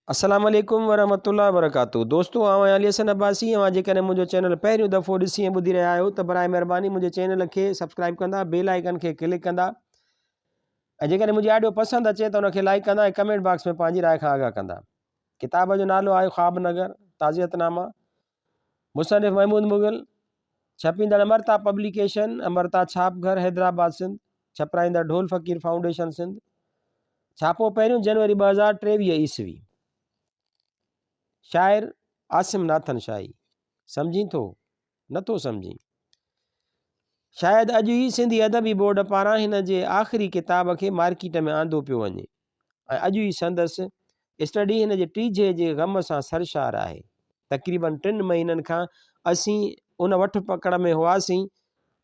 अस्सलाम वालेकुम वरहमतुल्लाहि वबरकातुहू। दोस्तों आवां अली हसन अब्बासी। अवां जेकॾहिं मुंहिंजो चैनल पहिरियों दफ़ो ॾिसी ऐं ॿुधी रहिया आहियो त बराए महिरबानी मुंहिंजे चैनल खे सब्सक्राइब कंदा, बेल आइकन खे क्लिक कंदा ऐं जेकॾहिं मुंहिंजी ऑडियो पसंदि अचे त उनखे लाइक कंदा ऐं कमेंट बॉक्स में पंहिंजी राय खां आगाह कंदा। किताब जो नालो आहे ख्वाबनगर ताज़ियतनामा, मुसनिफ़ महमूद मुग़ल, छपींदड़ अमरता पब्लिकेशन, अमरता छापघर हैदराबाद सिंध, छपराईंदड़ ढोल फ़कीर फाउंडेशन सिंध, छापो पहिरियों जनवरी 2023 ईस्वी। शाइर आसिम नाथन शाही। सम्झी थो नथो सम्झी? शायदि अॼु ई सिंधी अदबी बोर्ड पारां हिन जे आख़िरी किताब खे मार्केट में आंदो पियो वञे ऐं अॼु ई संदसि स्टडी हिन जे टीजे जे गम सां सरशार आहे। तक़रीबन 3 महीननि खां असीं उन वठ पकड़ में हुआसीं।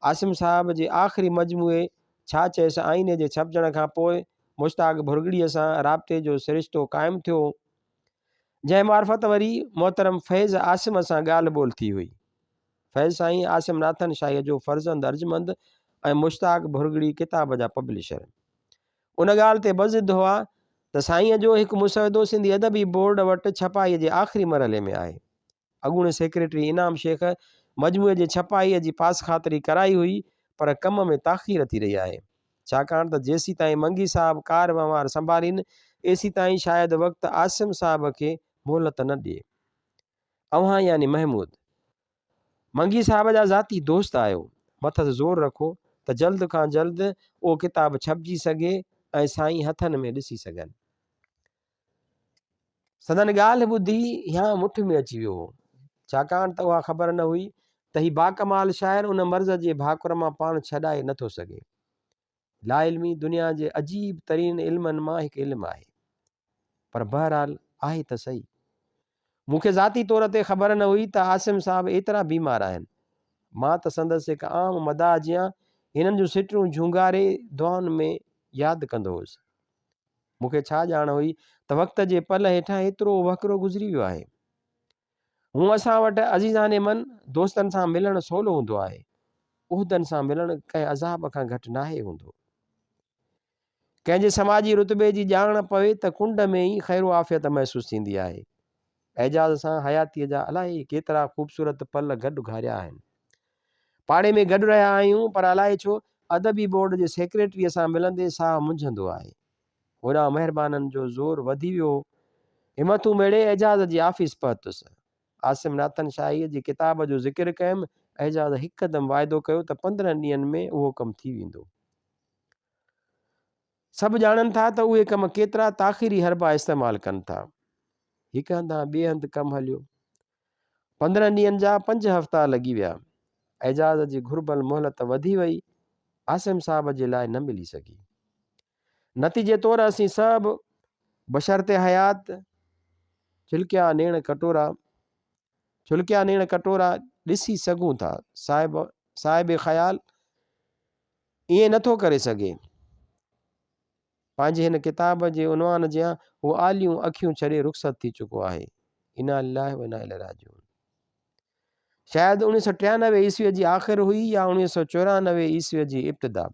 आसिम साहब जे आख़िरी मजमूए छा चइसि आईने जे छपजण खां पोइ मुश्ताक भुरगड़ीअ सां राब्ते जो सिरिश्तो क़ाइमु थियो, जंहिं मार्फत वरी मोहतरम फैज़ आसिम सां ॻाल्हि ॿोल थी हुई। फैज़ साईं आसिम नाथन शाहीअ जो फ़र्ज़ंद अर्जमंद ऐं मुश्ताक भुरगड़ी किताब जा पब्लिशर उन ॻाल्हि ते बज़िद हुआ त साईंअ जो हिकु मुसवदो सिंधी अदबी बोर्ड वटि छपाईअ जे आख़िरी मरहले में आहे। अॻूणे सेक्रेटरी इनाम शेख मजमूए जे छपाईअ जी पास ख़ातिरी कराई हुई, पर कम में ताख़ीर थी रही आहे, छाकाणि त जेसीं ताईं मंगी साहब कार वहिंवार संभालीनि एसी ताईं शायदि वक़्तु आसिम साहब खे मोहलत न ॾिए। अव्हां यानी महमूद मंगी साहब जा ज़ाती दोस्त आहियो, मथस ज़ोर रखो त जल्द खां जल्द उहो किताब छपजी सघे ऐं साईं हथनि में ॾिसी सघनि। सदन ॻाल्हि ॿुधी या मुठ में अची वियो हो, छाकाणि त उहा ख़बर न हुई त ही बाकमाल शाइर उन मर्ज़ जे भाकुर मां पाण छॾाए नथो सघे। लाइल्मी दुनिया जे अजीब तरीन इल्मनि मां हिकु इल्मु आहे, पर बहरहाल आहे त सही। मूंखे ज़ाती तौर ते ख़बर न हुई त आसिम साहब एतिरा बीमार आहिनि। मां त संदसि हिकु आम मदाह जियां हिननि जूं सिटूं झुंगारे दुआनि में यादि कंदो हुउसि। मूंखे छा ॼाण हुई त वक़्त जे पल हेठां एतिरो वकिरो गुज़री वियो आहे। हूअं असां वटि अज़ीज़ाने मन दोस्तनि सां मिलणु सवलो हूंदो आहे, उहिदनि सां मिलणु कंहिं अज़ाब खां घटि नाहे हूंदो। कंहिंजे समाजी रुतबे जी ॼाण पवे त कुंड में ई ख़ैरु आफ़ियत महसूसु थींदी आहे। एजाज़ सां हयातीअ जा अलाए केतिरा ख़ूबसूरत पल गॾु घारिया आहिनि। पाड़े में गॾु रहिया आहियूं, पर अलाए छो अदबी बोर्ड जे सेक्रेटरीअ सां मिलंदे साह मुंझंदो आहे। होॾां महिरबाननि जो ज़ोर वधी वियो। हिमतूं मेड़े एजाज़ जी ऑफिस पहुतुसि। आसिम नाथन शाहीअ जी किताब जो ज़िक्र कयुमि। एजाज़ हिकदमि वाइदो कयो त 15 ॾींहंनि में उहो कमु थी वेंदो। सभु ॼाणनि था त उहे कम केतिरा ताख़ीरी हरबा इस्तेमालु कनि था। हिकु हंधि ॿिए हंधि कमु हलियो। 15 ॾींहंनि जा 5 हफ़्ता लॻी विया। एजाज़ जी घुर्बल मोहलत वधी वई, आसिम साहब जे लाइ न मिली सघी। नतीजे तौर असीं सभु बशर्ते हयात छुलकिया नेण कटोरा ॾिसी सघूं था। साहिब ख़याल ईअं नथो करे सघे। पंहिंजे हिन किताब जे उनवान जियां उहो आलियूं अखियूं छॾे रुख़सत थी चुको आहे। इना लिल्लाहि व इना इलैहि राजिऊन। शायदि 1993 ईस्वीअ जी आख़िर हुई या 1994 ईस्वीअ जी इब्तिदा।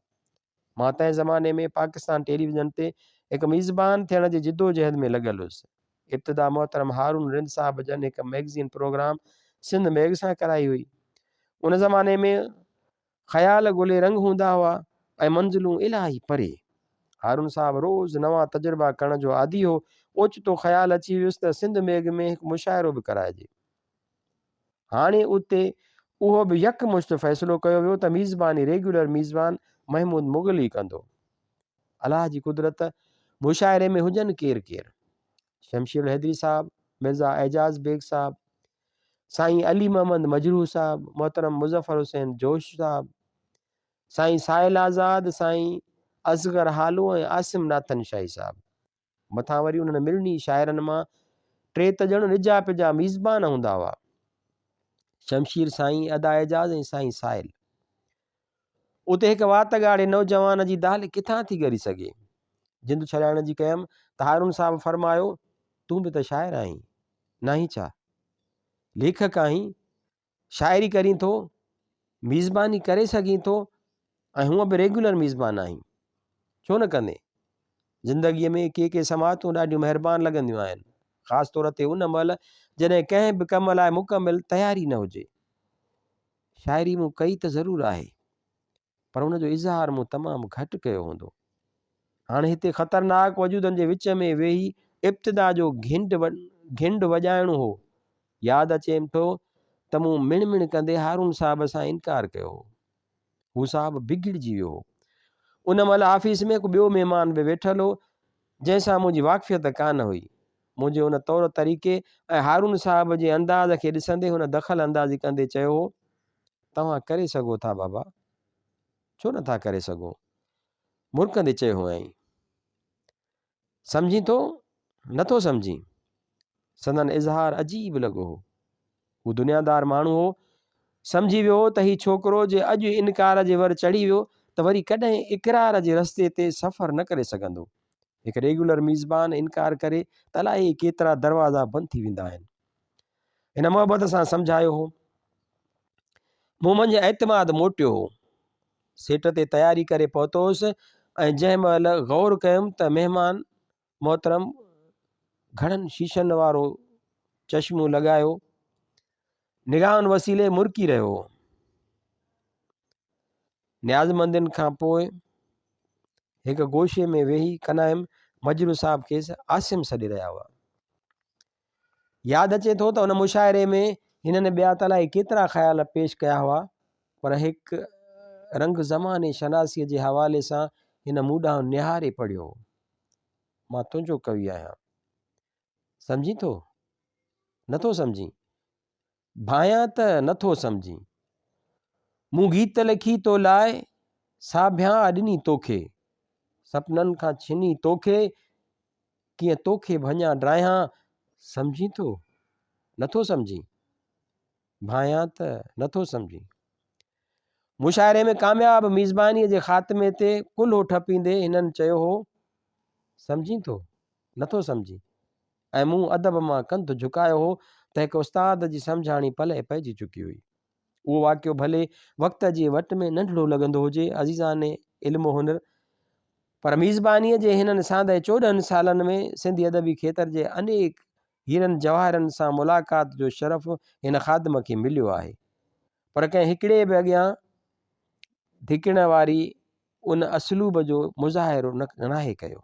मां तंहिं ज़माने में पाकिस्तान टेलीविज़न ते हिकु मेज़बान थियण जी जिदोजहद में लॻल हुउसि। इब्तिदा मोहतरम हारून रिंद साहब जन हिकु मैगज़ीन प्रोग्राम सिंध मैग सां कराई हुई। उन ज़माने में ख़याल गुले रंग हूंदा हुआ ऐं मंज़िलूं इलाही परे। हारून साहब रोज़ नवां तजुर्बा करण जो आदी हो। ओचितो ख़्यालु अची वियुसि त सिंध मैग में हिकु मुशाइरो बि कराइजे। हाणे उते उहो बि यकमुश्त फ़ैसिलो कयो वियो त मीज़बानी रेगुलर मीज़बान महमूद मुग़ल ई कंदो। अलाह जी कुदरत, मुशाइरे में हुजनि केरु केरु। शमशीर हैदरी साहब, मिर्ज़ा एजाज़ बेग साहब, साईं अली मोहम्मद मजरूह साहब, मोहतरम मुज़फ़र हुसैन जोश साहब, साईं साहिल आज़ाद, साईं असगर हालो ऐं आसिम नाथन शाही साहब। मथां वरी उन्हनि मिलनी शाइरनि मां 3 त ॼण निजा पिजा मीज़बान हूंदा हुआ। शमशीर साईं, अदा एजाज़ ऐं साईं साहिल। उते हिकु वात ॻाढ़े नौजवान जी दाल किथां थी ॻरी सघे। जिंद छॾाइण जी कयमि त हारून साहब फरमायो, तूं बि त शाइर आहीं न ई छा? लेखक आहीं, शाइरी करीं थो, मीज़बानी करे सघीं थो ऐं हूअं बि रेगुलर मीज़बान आहीं, छो न कंदे? ज़िंदगीअ में के समातूं ॾाढियूं महिरबान लॻंदियूं आहिनि। ख़ासि तौर ते उन महिल जॾहिं कंहिं बि कम लाइ मुकमिल तयारी न हुजे। शाइरी मूं कई त ज़रूरु आहे, पर उनजो इज़हार मूं तमामु घटि कयो हूंदो। हाणे हिते ख़तरनाक वजूदनि जे विच में वेही इब्तिदा जो घिंड वॼाइणो हो। यादि अचे थो त मूं मिण कंदे हारून साहब सां इनकार कयो हो। हू साहब बिगड़जी वियो हो। उन महिल ऑफिस में को ॿियो महिमान बि वेठल हो जंहिंसां मुंहिंजी वाक़फ़ियत कान हुई। मुंहिंजे उन तौर तरीक़े ऐं हारून साहब जे अंदाज़ खे ॾिसंदे हुन दख़ल अंदाज़ी कंदे चयो हो, तव्हां करे सघो था बाबा, छो नथा करे सघो? मुर्कंदे चयो हुअईं। सम्झी थो नथो सम्झी? संदन इज़हार अजीब लॻो हो। हू दुनियादार माण्हू हो, सम्झी वियो त ही छोकिरो जे अॼु इनकार जे वर चढ़ी वियो त वरी कॾहिं इक़रार जे रस्ते ते सफ़र न करे सघंदो। हिकु रेगुलर मीज़बान इनकार करे त अलाए केतिरा दरवाज़ा बंदि थी वेंदा आहिनि। हिन मोहबत सां सम्झायो हो। मूं मुंहिंजो एतमाद मोटियो हो। सेट ते तयारी करे पहुतो हुउसि ऐं जंहिं महिल गौर कयुमि त महिमान मोहतरम घणनि शीशनि वारो चश्मो लॻायो निगाहनि वसीले मुरकी रहियो हो। न्याज़मंदियुनि खां पोइ हिकु गोशे में वेही कनाइम मजरू साहब खेसि आसिम सॾे रहिया हुआ। यादि अचे थो त हुन मुशाइरे में हिननि ॿिया त अलाए केतिरा ख़्याल पेश कया हुआ, पर हिकु रंग ज़माने शनासीअ जे हवाले सां हिन मूं ॾांहुं निहारे पढ़ियो। मां तुंहिंजो कवि आहियां, सम्झी थो नथो सम्झी? भायां त नथो सम्झी। मूं गीत लिखी तो लाइ साभ्यां ॾिनी तोखे, सपननि खां छिनी तोखे, कीअं तोखे भञा ड्रायां, सम्झी थो नथो सम्झी? भायां त नथो सम्झी। मुशाइरे में कामयाब मीज़बानीअ जे ख़ात्मे ते कुल्हो ठपींदे हिननि चयो हो, सम्झी थो नथो सम्झी? ऐं मूं अदब मां कंध झुकायो हो त हिकु उस्ताद जी सम्झाणी पले पइजी चुकी हुई। उहो वाक़ियो भले वक़्त जी वट में नंढड़ो लॻंदो हुजे अज़ीज़ाने इल्मु हुनर, पर मीज़बानीअ जे हिननि सादे 14 सालनि में सिंधी अदबी खेतर जे अनेक हीरनि जवाहरनि सां मुलाक़ात जो शरफ़ हिन ख़ादम खे मिलियो आहे। पर कंहिं हिकिड़े बि अॻियां धिकण वारी उन असलूब जो मुज़ाहिरो नाहे कयो,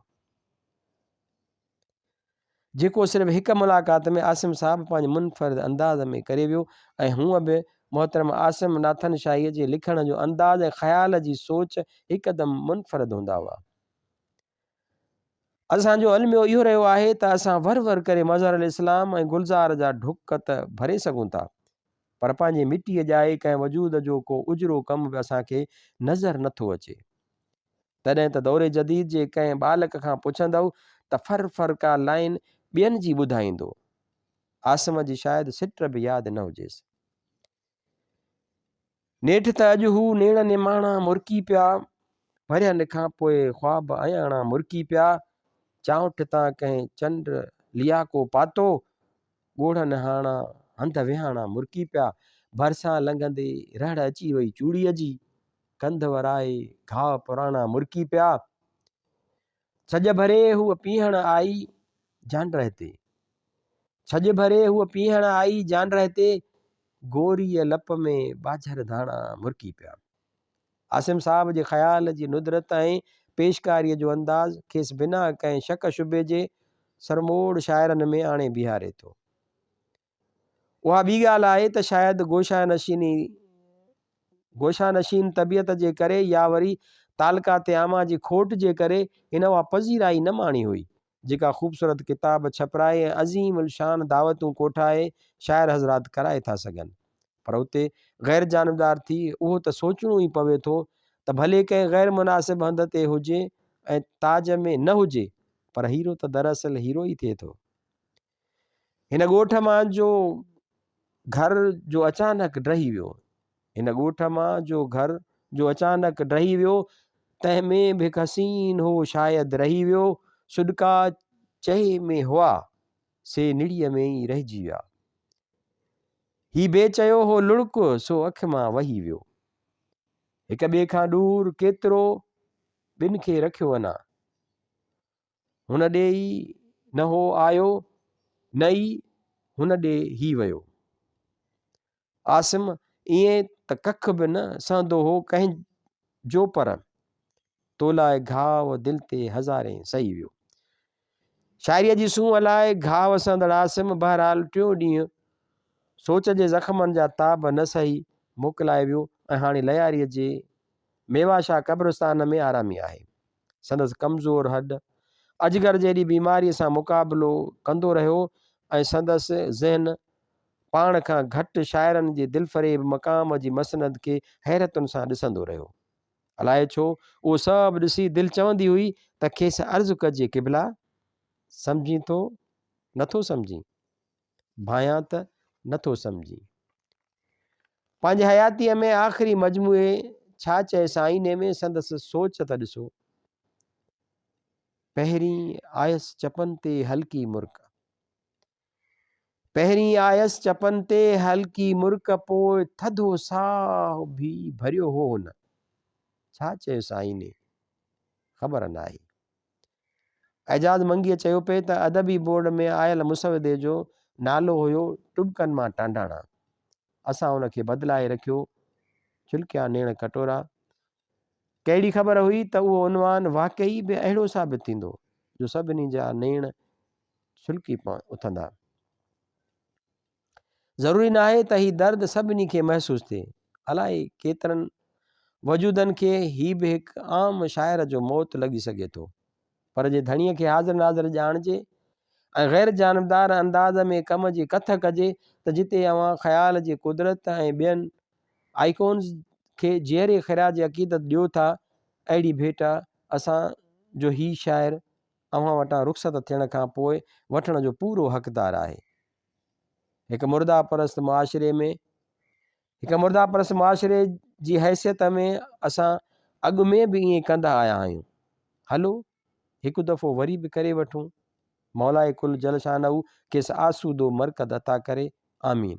जेको सिर्फ़ु हिकु मुलाक़ात में आसिम साहब पंहिंजे मुनफ़रिद अंदाज़ में करे वियो। ऐं हूअं बि मोहतरम आसिम नाथन शाहीअ जे लिखण जो अंदाज़ ऐं ख़्याल जी सोच हिकदमि मुनफ़रिद हूंदा हुआ। असांजो अलमियो इहो रहियो आहे त असां वर करे मज़हर इस्लाम ऐं गुलज़ार जा ढुक त भरे सघूं था, पर पंहिंजे मिटीअ जाए कंहिं वजूद जो को उजरो कम बि असांखे नज़र नथो अचे। तॾहिं त दौरे जदीद जे कंहिं बालक खां पुछंदव त फर का लाइन ॿियनि जी ॿुधाईंदो। आसिम जी शायदि सिट बि यादि न हुजेसि। नेठि त अॼु हू नेण निमाणा मुरकी पिया, भरियनि खां पोइ ख्वाब अयाणा मुरकी पिया, चाउठ तां कंहिं चंड लिया को पातो, ॻोढ़ नहाणा हंध विहाणा मुरकी पिया, भरिसां लंघंदे रड़ अची वई चूड़ीअ जी, कंध वराए घाव पुराणा मुरकी पिया, छॼ भरे हूअ पीहण आई जान रहते, छॼ भरे हूअ पीहण आई जान रहते, गोरीअ लप में बाझर धाणा मुरकी पिया। आसिम साहब जे ख़्याल जी नुदरत ऐं पेशकारीअ जो अंदाज़ खेसि बिना कंहिं शक शुबे जे सरमोड़ शाइरनि में आणे बीहारे थो। उहा ॿी ॻाल्हि आहे त शायदि गोशा नशीन तबियत जे करे या वरी तालकात आमा जी खोट जे करे हिन उहा पज़ीराई न माणी हुई जेका ख़ूबसूरत किताब छपराए ऐं अज़ीम उलशान दावतूं कोठाए शाइर हज़रात कराए था सघनि। पर उते ग़ैर जानबदार थी उहो त सोचणो ई पवे थो त भले कंहिं ग़ैर मुनासिब हंध ते हुजे ऐं ताज में न हुजे, पर हीरो त दरअसल हीरो ई थिए थो। हिन ॻोठ मां जो घर जो अचानक ड्रही वियो, हिन ॻोठ मां जो घर जो अचानक ड्रही वियो, तंहिंमें बि हिकु हसीन हो शायदि रही वियो, सुॾका चए में हुआ से निड़ीअ में ई रहिजी विया, ही बे चयो हो लुड़क सो अख मां वही वियो, हिक ॿिए खां दूर केतिरो ॿिन खे रखियो अञा, हुन ॾे ई न हो आयो नई हुन ॾे ही वियो। आसिम ईअं त कख बि न सहंदो हो कंहिंजो, पर तोलाए घाव दिल ते हज़ारे सही वियो। शाइरीअ जी सूंहं हलाए घाव सहंदड़ आसिम बहरहाल टियों ॾींहुं सोच जे ज़ख़्मनि जा ताब न सही मोकिलाए वियो ऐं हाणे लयारीअ जे मेवाशाह क़ब्रिस्तान में आरामी आहे। संदसि कमज़ोर हॾ अजगर जहिड़ी बीमारीअ सां मुक़ाबिलो कंदो रहियो ऐं संदसि ज़हन पाण खां घटि शाइरनि जे दिलफ़रेब मक़ाम जी मसनद खे हैरतुनि सां ॾिसंदो रहियो। अलाए छो उहो सभु ॾिसी दिलि चवंदी हुई त खेसि अर्ज़ु कजे क़िबला, सम्झी थो नथो सम्झी, भायां त नथो सम्झी। पंहिंजे हयातीअ में आख़िरी मजमूए छा चएसि आईने में संदसि सोच त ॾिसो। पहिरीं आयसि चपनि ते हल्की मुर्क, पहिरीं आयसि चपनि ते हल्की मुर्क, पोइ थधो साह बि भरियो हो हुन। छा चएसि आईने ख़बर न आहे। एजाज़ मंगीअ चयो पिए त अदबी बोर्ड में आयल मुसवदे जो नालो हुयो टुबकनि मां टांडाणा। असां उनखे बदिलाए रखियो छिलकिया नेण कटोरा। कहिड़ी ख़बर हुई त उहो उनवान वाक़ई बि अहिड़ो साबित थींदो जो सभिनी जा नेण छिलकी उथंदा। ज़रूरी न आहे त ही दर्द सभिनी खे महसूस थिए। अलाए केतिरनि वजूदनि खे ही बि हिकु आम शाइर जो मौत लॻी सघे थो, पर जे धणीअ खे हाज़िर नाज़िर ॼाणिजे ऐं ग़ैर जानबदार अंदाज़ में कम जी कथ कजे त जिते अवां ख़्याल जे कुदरत ऐं ॿियनि आइकॉन्स खे ज़ेरे ख़िराज अक़ीदत ॾियो था, अहिड़ी भेट असांजो ही शाइर अव्हां वटां रुख़सत थियण खां पोइ वठण जो पूरो हक़दार आहे। हिकु मुर्दा परस्त मुआशिरे जी हैसियत में असां अॻु में बि ईअं कंदा आया आहियूं। हलो हिकु दफ़ो वरी बि करे वठूं। मौलाए कुल जल शानहू खेसि आसूदो मरकद अता करे। आमीन।